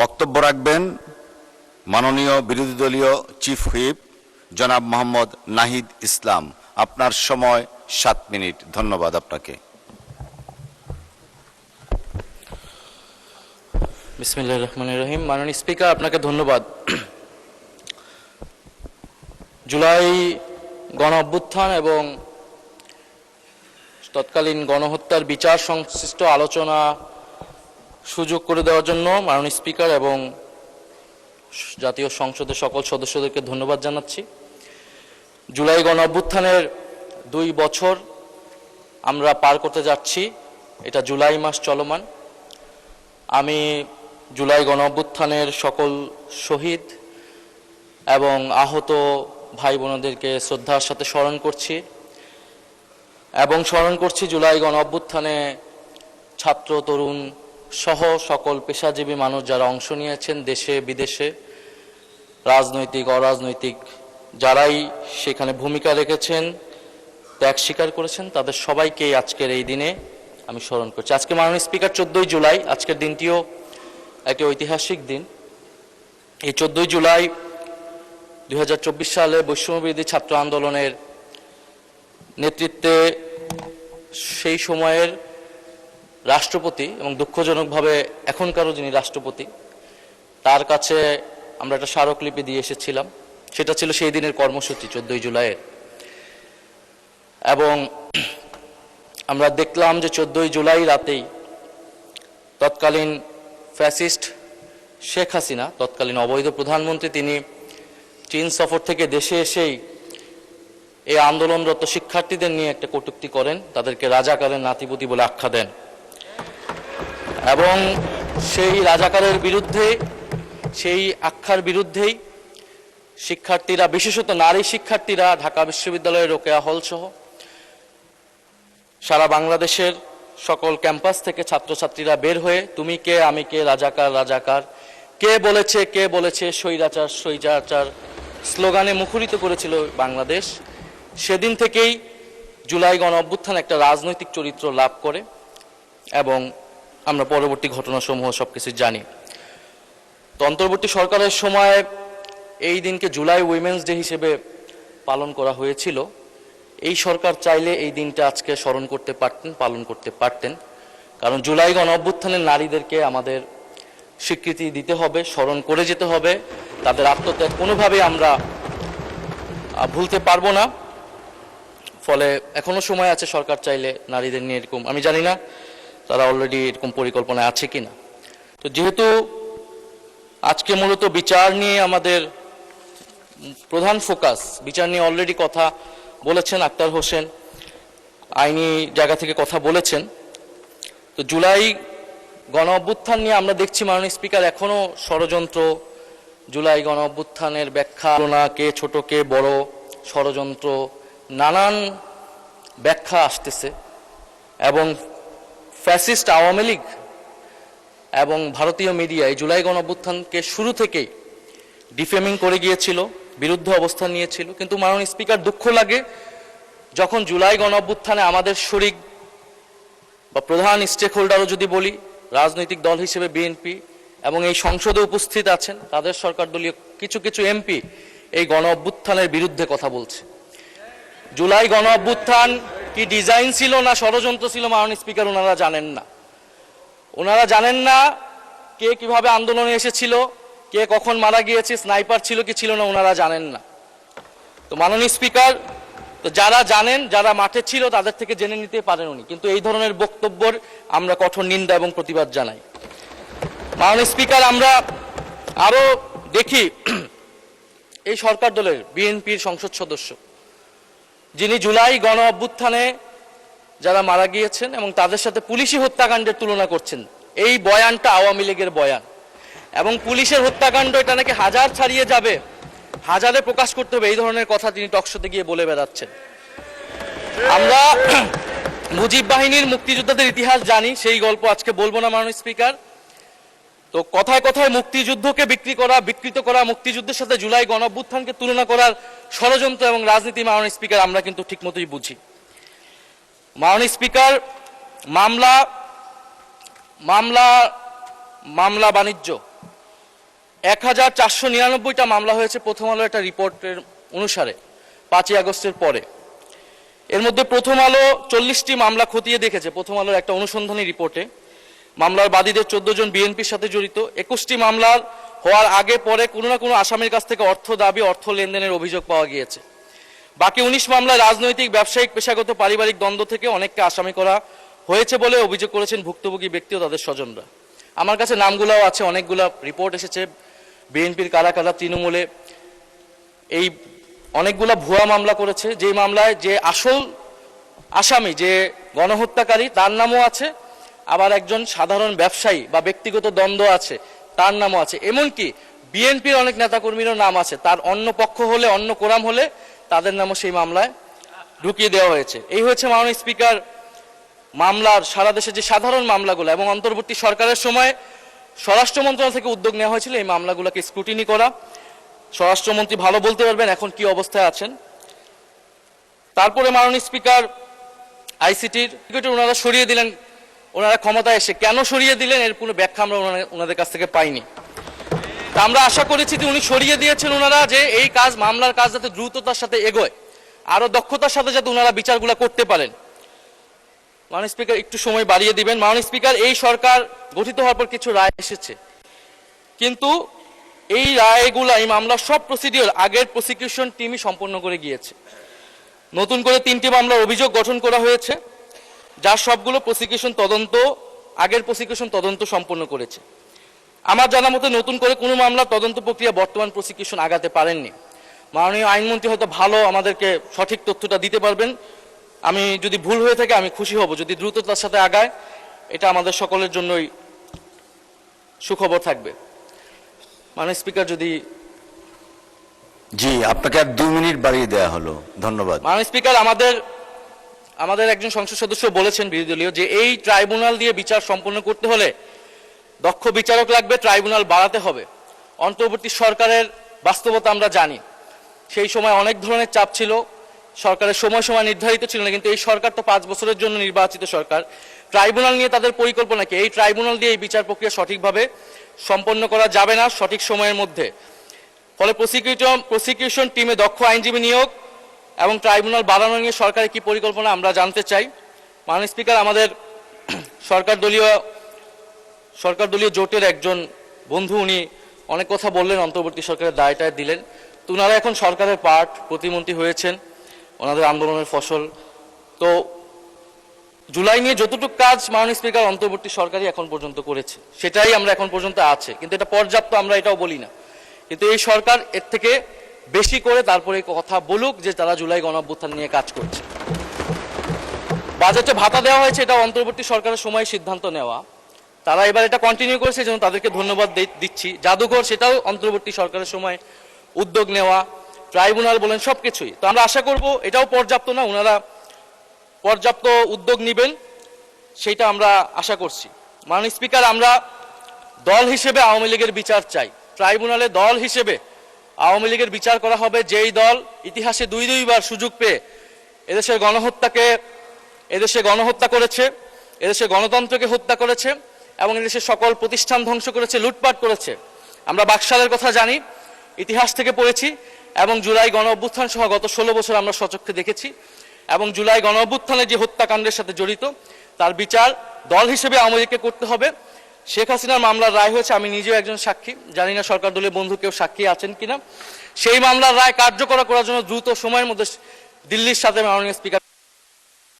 বক্তব্য রাখবেন মাননীয় বিরোধী দলীয় চিফ হুইপ জনাব মোহাম্মদ নাহিদ ইসলাম। আপনার সময় 7 মিনিট। ধন্যবাদ আপনাকে। বিসমিল্লাহির রহমানির রহিম। মাননীয় স্পিকার, আপনাকে ধন্যবাদ। জুলাই গণ অভ্যুত্থান এবং তৎকালীন গণহত্যার বিচার সংশ্লিষ্ট আলোচনা সুযোগ করে দেওয়ার জন্য মাননীয় স্পিকার এবং জাতীয় সংসদের সকল সদস্যদেরকে ধন্যবাদ জানাচ্ছি। জুলাই গণ অভ্যুত্থানের 2 বছর আমরা পার করতে যাচ্ছি। এটা জুলাই মাস চলমান। আমি জুলাই গণ অভ্যুত্থানের সকল শহীদ এবং আহত ভাই বোনদেরকে শ্রদ্ধার সাথে স্মরণ করছি এবং স্মরণ করছি জুলাই গণ অভ্যুত্থানে ছাত্র তরুণ সহ সকল পেশাজীবী মানুষ যারা অংশ নিয়েছেন, দেশে বিদেশে, রাজনৈতিক অরাজনৈতিক যারাই সেখানে ভূমিকা রেখেছেন, ত্যাগ স্বীকার করেছেন, তাদের সবাইকে আজকের এই দিনে আমি স্মরণ করছি। আজকে মাননীয় স্পিকার 14 জুলাই, আজকের দিনটিও একটি ঐতিহাসিক দিন। এই 14 জুলাই 2024 সালে বৈষম্যবিরোধী ছাত্র আন্দোলনের নেতৃত্বে সেই সময়ের রাষ্ট্রপতি এবং দুঃখজনকভাবে এখনকারও যিনি রাষ্ট্রপতি, তার কাছে আমরা একটা স্মারকলিপি দিয়ে এসেছিলাম। সেটা ছিল সেই দিনের কর্মসূচি 14 জুলাইয়ের। এবং আমরা দেখলাম যে 14 জুলাই রাতেই তৎকালীন ফ্যাসিস্ট শেখ হাসিনা, তৎকালীন অবৈধ প্রধানমন্ত্রী, তিনি চীন সফর থেকে দেশে এসেই এই আন্দোলনরত শিক্ষার্থীদের নিয়ে একটা কটূক্তি করেন, তাদেরকে রাজাকারের নাতিপুতি বলে আখ্যা দেন। এবং সেই রাজাকারের বিরুদ্ধে, সেই আখ্যার বিরুদ্ধেই শিক্ষার্থীরা, বিশেষত নারী শিক্ষার্থীরা ঢাকা বিশ্ববিদ্যালয়ের রোকেয়া হল সহ সারা বাংলাদেশের সকল ক্যাম্পাস থেকে ছাত্রছাত্রীরা বের হয়ে তুমি কে আমি কে, রাজাকার রাজাকার, কে বলেছে স্বৈরাচার স্বৈরাচার স্লোগানে মুখরিত করেছিল বাংলাদেশ। সেদিন থেকেই জুলাই গণ অভ্যুত্থান একটা রাজনৈতিক চরিত্র লাভ করে এবং আমরা পরবর্তী ঘটনাসমূহ সবকিছু জানি। তো অন্তর্বর্তী সরকারের সময় এই দিনকে জুলাই উইমেন্স ডে হিসেবে পালন করা হয়েছিল। এই সরকার চাইলে এই দিনটা আজকে স্মরণ করতে পারতেন, পালন করতে পারতেন, কারণ জুলাই গণ অভ্যুত্থানের নারীদেরকে আমাদের স্বীকৃতি দিতে হবে, স্মরণ করে যেতে হবে। তাদের আত্মত্যাগ কোনোভাবেই আমরা ভুলতে পারবো না। ফলে এখনো সময় আছে সরকার চাইলে নারীদের নিয়ে এরকম, আমি জানি না তারা অলরেডি এরকম পরিকল্পনায় আছে কিনা। তো যেহেতু আজকে মূলত বিচার নিয়ে আমাদের প্রধান ফোকাস, বিচার নিয়ে অলরেডি কথা বলেছেন আক্তার হোসেন, আইনি জায়গা থেকে কথা বলেছেন। তো জুলাই গণ অভ্যুত্থান নিয়ে আমরা দেখছি মাননীয় স্পিকার এখনো ষড়যন্ত্র, জুলাই গণ অভ্যুত্থানের ব্যাখ্যা, কে ছোট কে বড়, ষড়যন্ত্র, নানান ব্যাখ্যা আসতেছে। এবং ফ্যাসিস্ট আওয়ামী লীগ এবং ভারতীয় মিডিয়া এই জুলাই গণ অভ্যুত্থানকে শুরু থেকেই ডিফেমিং করে গিয়েছিল, বিরুদ্ধে অবস্থান নিয়েছিল। কিন্তু মাননীয় স্পিকার, দুঃখ লাগে যখন জুলাই গণ অভ্যুত্থানে আমাদের শরিক বা প্রধান স্টেক হোল্ডারও যদি বলি, রাজনৈতিক দল হিসেবে বিএনপি এবং এই সংসদে উপস্থিত আছেন তাদের সরকার দলীয় কিছু কিছু এমপি এই গণ অভ্যুত্থানের বিরুদ্ধে কথা বলছে। জুলাই গণ অভ্যুত্থান কি ডিজাইন ছিল না ষড়যন্ত্র ছিল মাননীয় স্পিকার ওনারা জানেন না। ওনারা জানেন না কে কিভাবে আন্দোলনে এসেছিল, কে কখন মারা গিয়েছে, স্নাইপার ছিল কি ছিল না, ওনারা জানেন না। তো মাননীয় স্পিকার, তো যারা জানেন, যারা মাঠে ছিল তাদের থেকে জেনে নিতে পারেন উনি, কিন্তু এই ধরনের বক্তব্যের আমরা কঠোর নিন্দা এবং প্রতিবাদ জানাই। মাননীয় স্পিকার, আমরা আরো দেখি এই সরকার দলের বিএনপির সংসদ সদস্য যিনি জুলাই গণ অভ্যুত্থানে যারা মারা গিয়েছেন এবং তাদের সাথে পুলিশি হত্যাকাণ্ডের তুলনা করছেন। এই বয়ানটা আওয়ামী লীগের বয়ান এবং পুলিশের হত্যাকাণ্ড এটা নাকি হাজার ছাড়িয়ে যাবে, হাজারে প্রকাশ করতে হবে, এই ধরনের কথা তিনি টকশোতে গিয়ে বলে বেড়াচ্ছেন। আমরা মুজিব বাহিনীর মুক্তিযোদ্ধাদের ইতিহাস জানি, সেই গল্প আজকে বলবো না মাননীয় স্পিকার। তো কথায় কথায় মুক্তিযুদ্ধকে বিকৃত করা, মুক্তিযুদ্ধের সাথে জুলাই গণ অভ্যুত্থানকে তুলনা করার ষড়যন্ত্র এবং রাজনীতি মাননীয় স্পিকার আমরা কিন্তু ঠিকমতোই বুঝি। মাননীয় স্পিকার, মামলা বাণিজ্য 1499টা মামলা হয়েছে প্রথম আলো একটা রিপোর্টের অনুসারে 5ই আগস্টের পরে। এর মধ্যে প্রথম আলো 40টি মামলা খতিয়ে দেখেছে প্রথম আলোর একটা অনুসন্ধানী রিপোর্টে। মামলার বাদীদের 14 জন বিএনপির সাথে জড়িত। 21টি মামলার হওয়ার আগে পরে কোনো না কোনো আসামির কাছ থেকে অর্থ দাবি, অর্থ লেনদেনের অভিযোগ পাওয়া গিয়েছে। বাকি 19 মামলায় রাজনৈতিক, ব্যবসায়িক, পেশাগত, পারিবারিক দ্বন্দ্ব থেকে অনেককে আসামি করা হয়েছে বলে অভিযোগ করেছেন ভুক্তভোগী ব্যক্তি ও তাদের স্বজনরা। আমার কাছে নামগুলোও আছে, অনেকগুলো রিপোর্ট এসেছে বিএনপির কারা কারা তৃণমূলে এই অনেকগুলা ভুয়া মামলা করেছে, যে মামলায় যে আসল আসামি, যে গণহত্যাকারী, তার নামও আছে, আবার একজন সাধারণ ব্যবসায়ী বা ব্যক্তিগত দ্বন্দ্ব আছে তার নামও আছে। এমনকি বিএনপির অনেক নেতাকর্মীরও নাম আছে, তার অন্য পক্ষ হলে, অন্য কোরাম হলে তাদের নামও সেই মামলায় ঢুকিয়ে দেওয়া হয়েছে। এই হয়েছে মাননীয় স্পিকার মামলার সারা দেশে যে সাধারণ মামলাগুলো, এবং অন্তর্বর্তী সরকারের সময় স্বরাষ্ট্র মন্ত্রণালয় থেকে উদ্যোগ নেওয়া হয়েছিল এই মামলাগুলোকে স্ক্রুটিনি করা। স্বরাষ্ট্রমন্ত্রী ভালো বলতে পারবেন এখন কি অবস্থায় আছেন। তারপরে মাননীয় স্পিকার আইসিটির ওনারা সরিয়ে দিলেন, ওনারা ক্ষমতায় এসে কেন সরিয়ে দিলেন এর কোনো ব্যাখ্যা আমরা ওনাদের কাছ থেকে পাইনি। তা আমরা আশা করেছি যে উনি সরিয়ে দিয়েছেন ওনারা, যে এই কাজ, মামলার কাজ যাতে দ্রুততার সাথে এগোয়, আরো দক্ষতার সাথে যাতে ওনারা বিচারগুলো করতে পারেন। মাননীয় স্পিকার একটু সময় বাড়িয়ে দিবেন। মাননীয় স্পিকার, এই সরকার গঠিত হওয়ার পর কিছু রায় এসেছে, কিন্তু এই রায়গুলো, এই মামলার সব প্রসিডিওর আগের প্রসিকিউশন টিমই সম্পন্ন করে গিয়েছে। নতুন করে 3টি মামলার অভিযোগ গঠন করা হয়েছে, যার সবগুলো প্রসিকিউশন তদন্ত, আগের প্রসিকিউশন তদন্ত সম্পন্ন করেছে। আমার জানা মতে নতুন করে কোনো মামলার তদন্ত প্রক্রিয়া বর্তমান প্রসিকিউশন আগাতে পারেননি। মাননীয় আইনমন্ত্রী হয়তো ভালো আমাদেরকে সঠিক তথ্যটা দিতে পারবেন। আমি যদি ভুল হয়ে থাকে আমি খুশি হব, যদি দ্রুততার সাথে আগায় এটা আমাদের সকলের জন্যই সুখবর থাকবে। মাননীয় স্পিকার, যদি জি, আপনাকে আর 2 মিনিট বাড়িয়ে দেওয়া হলো, ধন্যবাদ। মাননীয় স্পিকার, আমাদের একজন সংসদ সদস্য বলেছেন বিরোধী দলীয়, যে এই ট্রাইব্যুনাল দিয়ে বিচার সম্পন্ন করতে হলে দক্ষ বিচারক লাগবে, ট্রাইব্যুনাল বাড়াতে হবে। অন্তর্বর্তী সরকারের বাস্তবতা আমরা জানি, সেই সময় অনেক ধরনের চাপ ছিল, সরকারের সময় নির্ধারিত ছিল না, কিন্তু এই সরকার তো 5 বছরের জন্য নির্বাচিত সরকার। ট্রাইব্যুনাল নিয়ে তাদের পরিকল্পনা কি? এই ট্রাইব্যুনাল দিয়ে এই বিচার প্রক্রিয়া সঠিকভাবে সম্পন্ন করা যাবে না সঠিক সময়ের মধ্যে। ফলে প্রসিকিউশন টিমে দক্ষ আইনজীবী নিয়োগ এবং ট্রাইব্যুনাল বাড়ানো নিয়ে সরকারের কি পরিকল্পনা আমরা জানতে চাই। মাননীয় স্পিকার, আমাদের সরকার দলীয় জোটের একজন বন্ধু, উনি অনেক কথা বললেন, অন্তর্বর্তী সরকারের দায়টা দিলেন। তো ওনারা এখন সরকারের পার্ট, প্রতিমন্ত্রী হয়েছেন, ওনাদের আন্দোলনের ফসল। তো জুলাই নিয়ে যতটুকু কাজ মাননীয় স্পিকার অন্তর্বর্তী সরকারই এখন পর্যন্ত করেছে, সেটাই আমরা এখন পর্যন্ত আছে, কিন্তু এটা পর্যাপ্ত আমরা এটাও বলি না। কিন্তু এই সরকার এর থেকে বেশি করে তারপরে কথা বলুক যে তারা জুলাই গণঅভ্যুত্থান নিয়ে কাজ করছে। বাজেটে ভাতা দেওয়া হয়েছে, এটা অন্তর্বর্তী সরকারের সময় সিদ্ধান্ত নেওয়া, তারা এবার এটা কন্টিনিউ করেছে, যেন তাদেরকে ধন্যবাদ দিচ্ছি। জাদুঘর, সেটাও অন্তর্বর্তী সরকারের সময় উদ্যোগ নেওয়া, ট্রাইব্যুনাল বলেন, সবকিছুই। তো আমরা আশা করব এটাও পর্যাপ্ত না, ওনারা পর্যাপ্ত উদ্যোগ নেবেন, সেটা আমরা আশা করছি। মাননীয় স্পিকার, আমরা দল হিসেবে আওয়ামী লীগের বিচার চাই। ট্রাইব্যুনালে দল হিসেবে আওয়ামী লীগের বিচার করা হবে, যেই দল ইতিহাসে 2বার সুযোগ পেয়ে এদেশে গণহত্যা করেছে, এদেশে গণতন্ত্রকে হত্যা করেছে এবং এদেশের সকল প্রতিষ্ঠান ধ্বংস করেছে, লুটপাট করেছে। আমরা বাকশালের কথা জানি, ইতিহাস থেকে পড়েছি, এবং জুলাই গণঅভ্যুত্থান সহ গত 16 বছর আমরা সচক্ষে দেখেছি। এবং জুলাই গণঅভ্যুত্থানের যে হত্যাকাণ্ডের সাথে জড়িত, তার বিচার দল হিসেবে আওয়ামী লীগকে করতে হবে। শেখ হাসিনার মামলার রায় হয়েছে, আমি নিজেও একজন সাক্ষী, জানি না সরকার দলীয় বন্ধু কেউ সাক্ষী আছেন কিনা। সেই মামলার রায় কার্যকর করার জন্য দ্রুত সময়ের মধ্যে দিল্লির সাথে মাননীয় স্পিকার